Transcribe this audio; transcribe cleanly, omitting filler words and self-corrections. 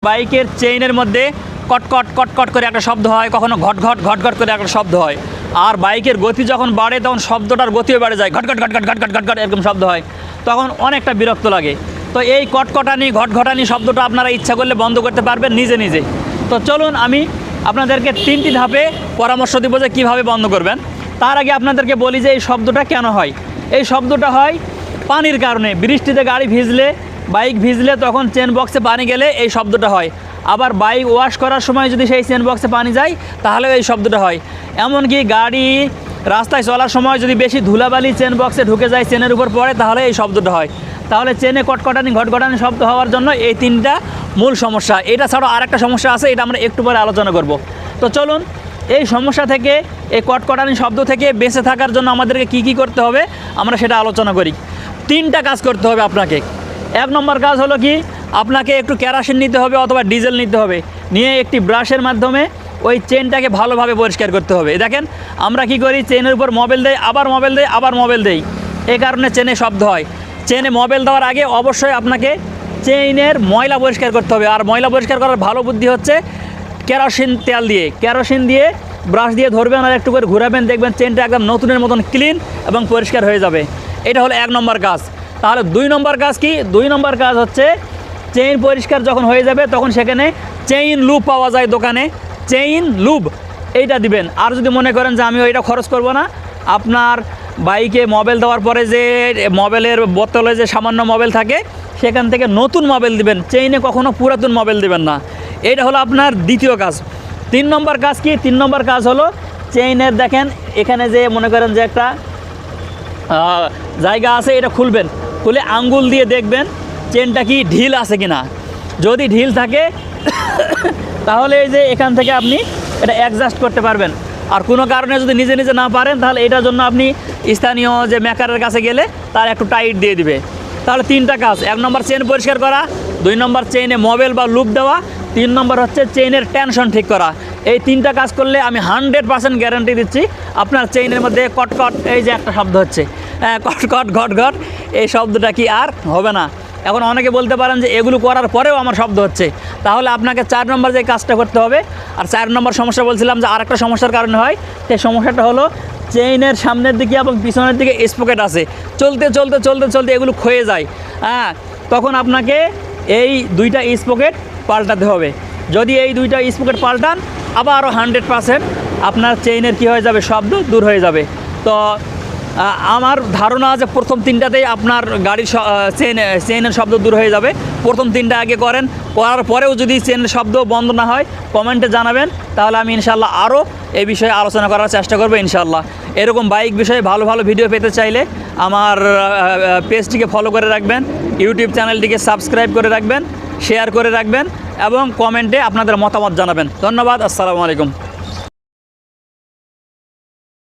বাইকের চেইনের মধ্যে কটকট কটকট করে একটা শব্দ হয়, কখনো ঘটঘট ঘটঘট করে একটা শব্দ হয়। আর বাইকের গতি যখন বাড়ে তখন শব্দটার গতিও বেড়ে যায়, ঘটঘট ঘটঘট ঘটঘট ঘটঘট এরকম শব্দ হয়, তখন অনেকটা বিরক্ত লাগে। তো এই কটকটানি ঘটঘটানি শব্দটা আপনারা ইচ্ছা করলে বন্ধ করতে পারবেন নিজে নিজে। তো চলুন আমি আপনাদেরকে 3টি ধাপে পরামর্শ দেবো যে কীভাবে বন্ধ করবেন। তার আগে আপনাদেরকে বলি যে এই শব্দটা কেন হয়। এই শব্দটা হয় পানির কারণে। বৃষ্টিতে গাড়ি ভিজলে, বাইক ভিজলে তখন চেন বক্সে পানি গেলে এই শব্দটা হয়। আবার বাইক ওয়াশ করার সময় যদি সেই চেন বক্সে পানি যায় তাহলেও এই শব্দটা হয়। এমনকি গাড়ি রাস্তায় চলার সময় যদি বেশি ধুলাবালি চেন বক্সে ঢুকে যায়, চেনের উপর পড়ে, তাহলে এই শব্দটা হয়। তাহলে চেনে কটকটানি ঘটঘটানি শব্দ হওয়ার জন্য এই 3টা মূল সমস্যা। এটা ছাড়াও আরেকটা সমস্যা আছে, এটা আমরা একটু পরে আলোচনা করব। তো চলুন এই সমস্যা থেকে, এই কটকটানি শব্দ থেকে বেঁচে থাকার জন্য আমাদেরকে কি করতে হবে আমরা সেটা আলোচনা করি। 3টা কাজ করতে হবে আপনাকে। 1 নম্বর কাজ হলো কি, আপনাকে একটু কেরোসিন নিতে হবে অথবা ডিজেল নিতে হবে, নিয়ে একটি ব্রাশের মাধ্যমে ওই চেনটাকে ভালোভাবে পরিষ্কার করতে হবে। দেখেন আমরা কি করি, চেনের উপর মোবিল দেই, আবার মোবিল দেই, আবার মোবিল দেই, এই কারণে চেনে শব্দ হয়। চেনে মোবিল দেওয়ার আগে অবশ্যই আপনাকে চেইনের ময়লা পরিষ্কার করতে হবে। আর ময়লা পরিষ্কার করার ভালো বুদ্ধি হচ্ছে কেরোসিন তেল দিয়ে, কেরোসিন দিয়ে ব্রাশ দিয়ে ধরবেন আর একটু করে ঘুরাবেন, দেখবেন চেনটা একদম নতুনের মতন ক্লিন এবং পরিষ্কার হয়ে যাবে। এটা হলো 1 নম্বর কাজ। তাহলে 2 নম্বর কাজ কি? 2 নম্বর কাজ হচ্ছে চেইন পরিষ্কার যখন হয়ে যাবে তখন সেখানে চেইন লুব পাওয়া যায় দোকানে, চেইন লুব, এইটা দিবেন। আর যদি মনে করেন যে আমি ওইটা খরচ করব না, আপনার বাইকে মোবিল দেওয়ার পরে যে মোবিলের বোতলে যে সামান্য মোবিল থাকে সেখান থেকে নতুন মোবিল দিবেন, চেইনে কখনো পুরাতন মোবিল দিবেন না। এটা হলো আপনার দ্বিতীয় কাজ। 3 নম্বর কাজ কি? 3 নম্বর কাজ হলো চেইনের, দেখেন এখানে যে মনে করেন যে একটা জায়গা আছে, এটা খুলবেন, খুলে আঙ্গুল দিয়ে দেখবেন চেনটা কি ঢিল আছে কিনা। যদি ঢিল থাকে তাহলে এই যে এখান থেকে আপনি এটা অ্যাডজাস্ট করতে পারবেন। আর কোনো কারণে যদি নিজে নিজে না পারেন তাহলে এটার জন্য আপনি স্থানীয় যে মেকারের কাছে গেলে তার একটু টাইট দিয়ে দিবে। তাহলে 3টা কাজ: 1 নম্বর চেন পরিষ্কার করা, 2 নম্বর চেইনে মোবিল বা লুপ দেওয়া, 3 নম্বর হচ্ছে চেইনের টেনশন ঠিক করা। এই 3টা কাজ করলে আমি 100% গ্যারান্টি দিচ্ছি আপনার চেইনের মধ্যে কটকট, এই যে একটা শব্দ হচ্ছে কটকট ঘটঘট, এই শব্দটা কি আর হবে না। এখন অনেকে বলতে পারেন যে এগুলো করার পরেও আমার শব্দ হচ্ছে, তাহলে আপনাকে 4 নম্বর যে কাজটা করতে হবে। আর 4 নম্বর সমস্যা বলছিলাম যে আরেকটা সমস্যার কারণে হয়, সেই সমস্যাটা হলো চেইনের সামনের দিকে এবং পিছনের দিকে স্পকেট আছে, চলতে চলতে চলতে চলতে এগুলো ক্ষয়ে যায়। তখন আপনাকে এই 2টা স্পকেট পাল্টাতে হবে। যদি এই 2টা স্পকেট পাল্টান, আবারও 100% আপনার চেইনের কী হয়ে যাবে, শব্দ দূর হয়ে যাবে। তো আমার ধারণা যে প্রথম 3টাতেই আপনার গাড়ির চেইনের শব্দ দূর হয়ে যাবে। প্রথম 3টা আগে করেন, করার পরেও যদি চেইনের শব্দ বন্ধ না হয় কমেন্টে জানাবেন, তাহলে আমি ইনশাল্লাহ আরও এই বিষয়ে আলোচনা করার চেষ্টা করবো ইনশাল্লাহ। এরকম বাইক বিষয়ে ভালো ভালো ভিডিও পেতে চাইলে আমার পেজটিকে ফলো করে রাখবেন, ইউটিউব চ্যানেলটিকে সাবস্ক্রাইব করে রাখবেন, শেয়ার করে রাখবেন এবং কমেন্টে আপনাদের মতামত জানাবেন। ধন্যবাদ। আসসালামু আলাইকুম।